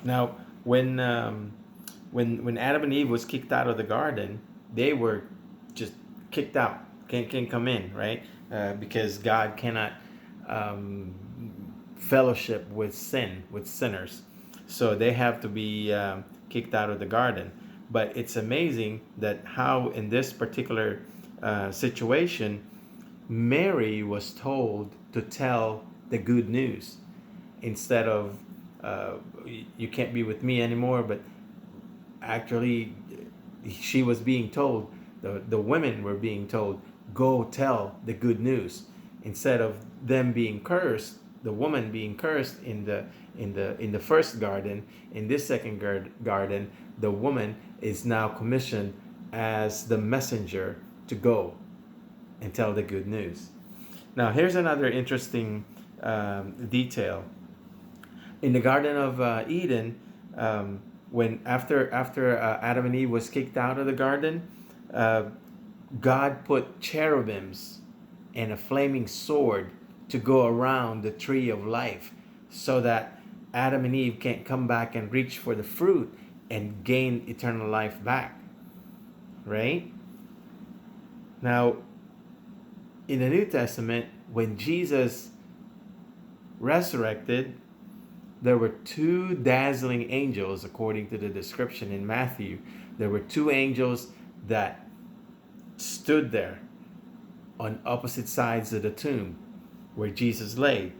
Now, when when Adam and Eve was kicked out of the garden, they were just kicked out. Can't come in, right? Because God cannot um, fellowship with sinners. So they have to be kicked out of the garden. But it's amazing that how in this particular situation, Mary was told to tell the good news instead of uh, you can't be with me anymore. But actually, she was being told, the women were being told, go tell the good news, instead of them being cursed, the woman being cursed in the first garden. In this second garden, the woman is now commissioned as the messenger to go and tell the good news. Now, here's another interesting detail. In the Garden of Eden, when after Adam and Eve was kicked out of the garden, uh, God put cherubims and a flaming sword to go around the tree of life, so that Adam and Eve can't come back and reach for the fruit and gain eternal life back. Right now, in the New Testament, when Jesus resurrected, there were two dazzling angels, according to the description in Matthew. There were two angels that stood there on opposite sides of the tomb where Jesus lay.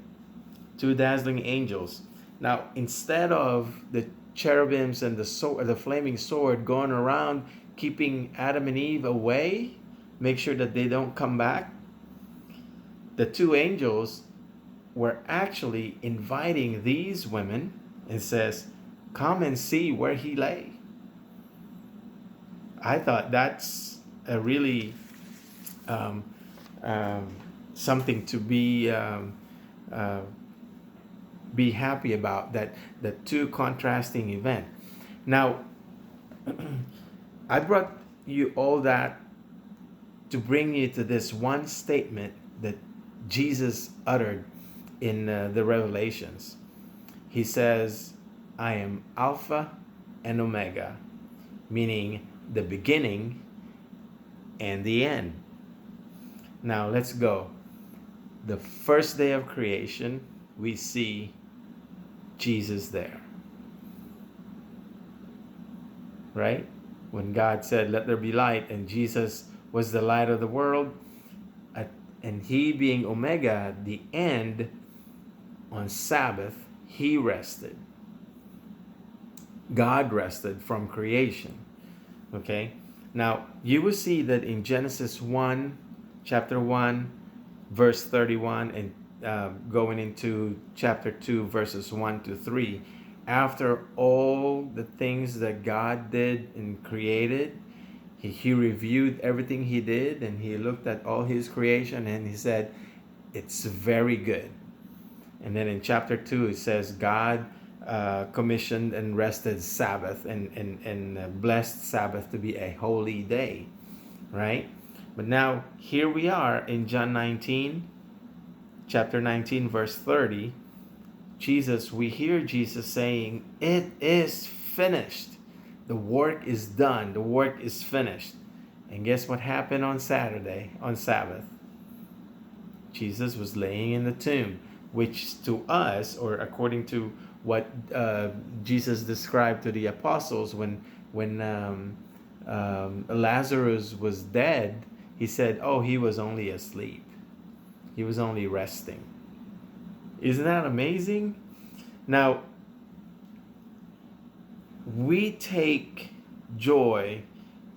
Two dazzling angels. Now, instead of the cherubims and the flaming sword going around keeping Adam and Eve away, make sure that they don't come back, the two angels were actually inviting these women and says, come and see where he lay. I thought that's a really um, um, something to uh, be happy about, that the two contrasting event. Now, I brought you all that to bring you to this one statement that Jesus uttered in the Revelations. He says, I am Alpha and Omega, meaning the beginning and the end. Now let's go. The first day of creation, we see Jesus there. Right? When God said, let there be light, and Jesus was the light of the world, and he being Omega, the end, on Sabbath, he rested. God rested from creation. Okay? Now, you will see that in Genesis 1, chapter 1, verse 31, and going into chapter 2, verses 1 to 3, after all the things that God did and created, he reviewed everything he did, and he looked at all his creation, and he said, it's very good. And then in chapter 2, it says, God commissioned and rested Sabbath, and blessed Sabbath to be a holy day, right? But now, here we are in John 19, chapter 19, verse 30. We hear Jesus saying, it is finished. The work is done. The work is finished. And guess what happened on Saturday, on Sabbath? Jesus was laying in the tomb, which to us, or according to what Jesus described to the apostles, when Lazarus was dead, he said, oh, he was only asleep. He was only resting. Isn't that amazing? Now, we take joy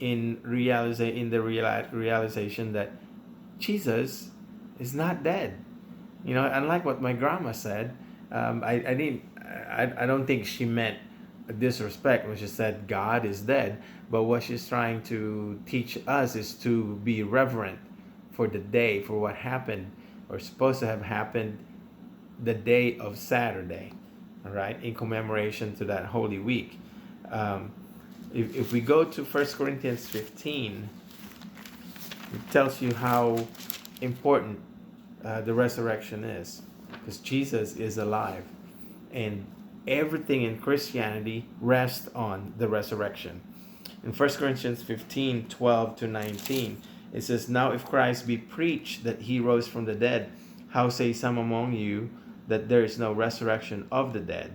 in the realization that Jesus is not dead. You know, unlike what my grandma said, I don't think she meant disrespect when she said God is dead, but what she's trying to teach us is to be reverent for the day, for what happened or supposed to have happened the day of Saturday, all right, in commemoration to that Holy Week. Um, if we go to 1 Corinthians 15, it tells you how important the resurrection is, because Jesus is alive, and everything in Christianity rests on the resurrection. In 1 Corinthians 15:12-19, it says, "Now if Christ be preached that he rose from the dead, how say some among you that there is no resurrection of the dead?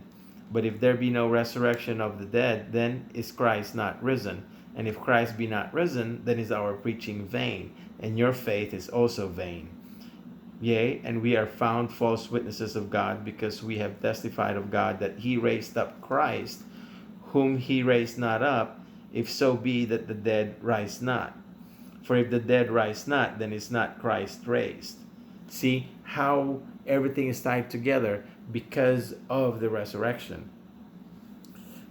But if there be no resurrection of the dead, then is Christ not risen? And if Christ be not risen, then is our preaching vain, and your faith is also vain. Yea, and we are found false witnesses of God, because we have testified of God that he raised up Christ, whom he raised not up, if so be that the dead rise not. For if the dead rise not, then is not Christ raised." See how everything is tied together because of the resurrection.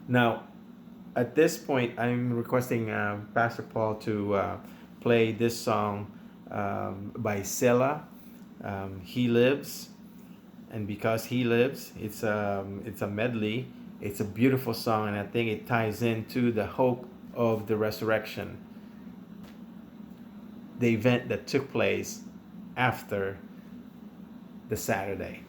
Now, at this point, I'm requesting Pastor Paul to play this song by Selah. He Lives, and because He Lives, it's a medley. It's a beautiful song, and I think it ties into the hope of the resurrection, the event that took place after the Saturday.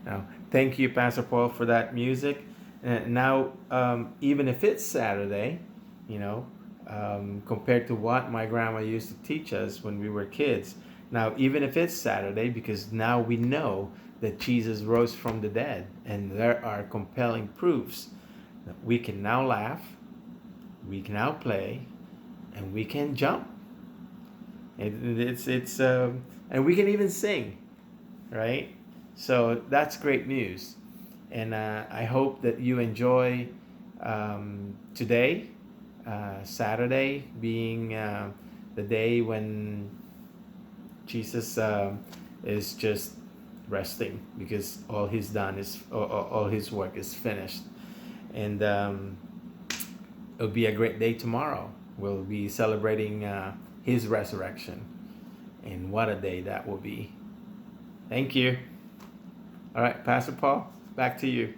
Now, thank you, Pastor Paul, for that music. Now, even if it's Saturday, you know, compared to what my grandma used to teach us when we were kids, now, even if it's Saturday, because now we know that Jesus rose from the dead, and there are compelling proofs that we can now laugh, we can now play, and we can jump. And we can even sing, right? So that's great news, and I hope that you enjoy today, Saturday, being the day when Jesus is just resting, because all he's done is all his work is finished, and it'll be a great day tomorrow. We'll be celebrating his resurrection, and what a day that will be. Thank you. All right, Pastor Paul, back to you.